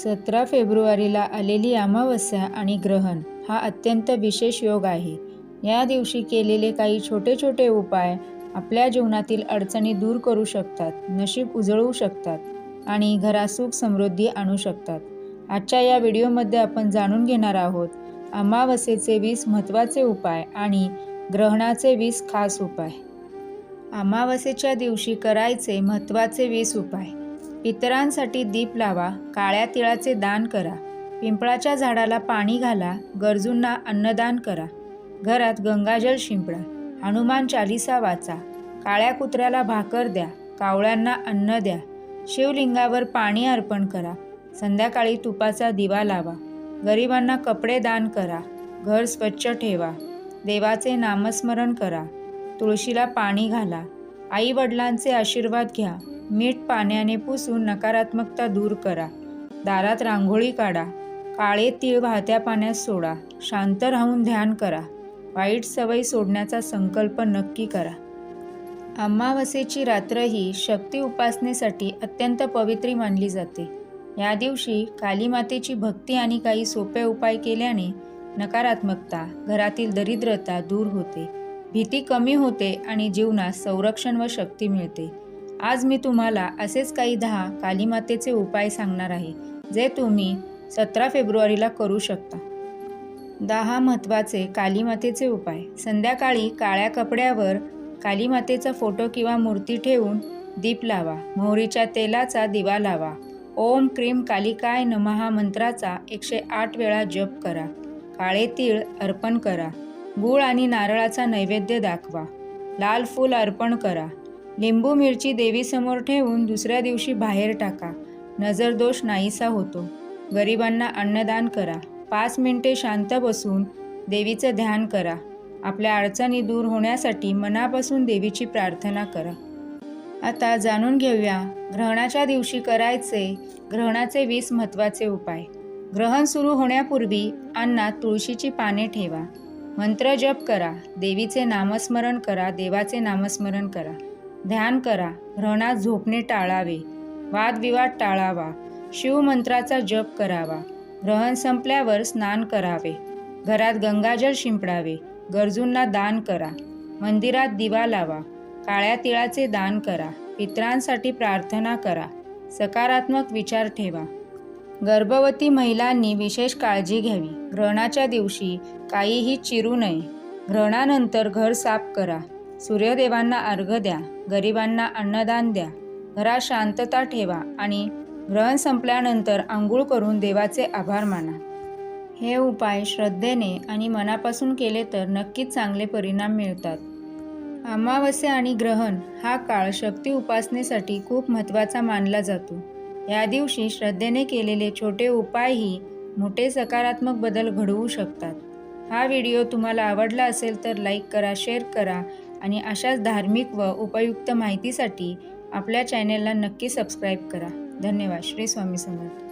17 फेब्रुवारीला आलेली अमावस्या आणि ग्रहण हा अत्यंत विशेष योग आहे. या दिवशी केलेले काही छोटे छोटे उपाय आपल्या जीवनातील अडचणी दूर करू शकतात, नशीब उजळवू शकतात आणि घरात सुख समृद्धी आणू शकतात. आजच्या या व्हिडिओमध्ये आपण जाणून घेणार आहोत अमावस्येचे 20 महत्त्वाचे उपाय आणि ग्रहणाचे 20 खास उपाय. अमावस्येच्या दिवशी करायचे महत्त्वाचे 20 उपाय. पितरांसाठी दीप लावा, काळ्या तिळाचे दान करा, पिंपळाच्या झाडाला पाणी घाला, गरजूंना अन्नदान करा, घरात गंगाजल शिंपडा, हनुमान चालीसा वाचा, काळ्या कुत्र्याला भाकर द्या, कावळ्यांना अन्न द्या, शिवलिंगावर पाणी अर्पण करा, संध्याकाळी तुपाचा दिवा लावा, गरिबांना कपडे दान करा, घर स्वच्छ ठेवा, देवाचे नामस्मरण करा, तुळशीला पाणी घाला, आई वडिलांचे आशीर्वाद घ्या, मीठ पाण्याने पुसून नकारात्मकता दूर करा, दारात रांगोळी काढा, काळे तीळ वाहत्या पाण्यात सोडा, शांत राहून ध्यान करा, वाईट सवयी सोडण्याचा संकल्प नक्की करा. अमावस्येची रात्र ही शक्ती उपासनेसाठी अत्यंत पवित्र मानली जाते. या दिवशी काली मातेची भक्ती आणि काही सोपे उपाय केल्याने नकारात्मकता, घरातील दरिद्रता दूर होते, भीती कमी होते आणि जीवनात संरक्षण व शक्ती मिळते. आज मी तुम्हाला असेच काही 10 कालीमातेचे उपाय सांगणार आहे, जे तुम्ही 17 फेब्रुवारीला करू शकता. 10 महत्त्वाचे कालीमातेचे उपाय. संध्याकाळी काळ्या कपड्यावर कालीमातेचा फोटो किंवा मूर्ती ठेवून दीप लावा, मोहरीच्या तेलाचा दिवा लावा, ओम क्रीम कालिकाय नमः मंत्राचा 108 वेळा जप करा, काळे तीळ अर्पण करा, गूळ आणि नारळाचा नैवेद्य दाखवा, लाल फूल अर्पण करा, लिंबू मिरची देवीसमोर ठेवून दुसऱ्या दिवशी बाहेर टाका, नजरदोष नाहीसा होतो, गरिबांना अन्नदान करा, 5 मिनिटे शांत बसून देवीचं ध्यान करा, आपल्या अडचणी दूर होण्यासाठी मनापासून देवीची प्रार्थना करा. आता जाणून घेऊया ग्रहणाच्या दिवशी करायचे ग्रहणाचे 20 महत्त्वाचे उपाय. ग्रहण सुरू होण्यापूर्वी अन्नात तुळशीची पाने ठेवा, मंत्र जप करा, देवीचे नामस्मरण करा, देवाचे नामस्मरण करा, ध्यान करा, ग्रहणात झोपणे टाळावे, वादविवाद टाळावा, शिवमंत्राचा जप करावा, ग्रहण संपल्यावर स्नान करावे, घरात गंगाजल शिंपडावे, गरजूंना दान करा, मंदिरात दिवा लावा, काळ्या तिळाचे दान करा, पितरांसाठी प्रार्थना करा, सकारात्मक विचार ठेवा. गर्भवती महिलांनी विशेष काळजी घ्यावी. ग्रहणाच्या दिवशी काहीही चिरू नये. ग्रहणानंतर घर साफ करा, सूर्यदेवांना अर्घ्य द्या, गरिबांना अन्नदान द्या, घरात शांतता ठेवा आणि ग्रहण संपल्यानंतर आंघोळ करून देवाचे आभार माना. हे उपाय श्रद्धेने आणि मनापासून केले तर नक्कीच चांगले परिणाम मिळतात. अमावस्या आणि ग्रहण हा काळ शक्ती उपासनेसाठी खूप महत्त्वाचा मानला जातो. या दिवशी श्रद्धेने केलेले छोटे उपायही मोठे सकारात्मक बदल घडवू शकतात. हा व्हिडिओ तुम्हाला आवडला असेल तर लाईक करा, शेअर करा आणि अशाच धार्मिक व उपयुक्त माहितीसाठी आपल्या चॅनेलला नक्की सबस्क्राईब करा. धन्यवाद. श्री स्वामी समर्थ.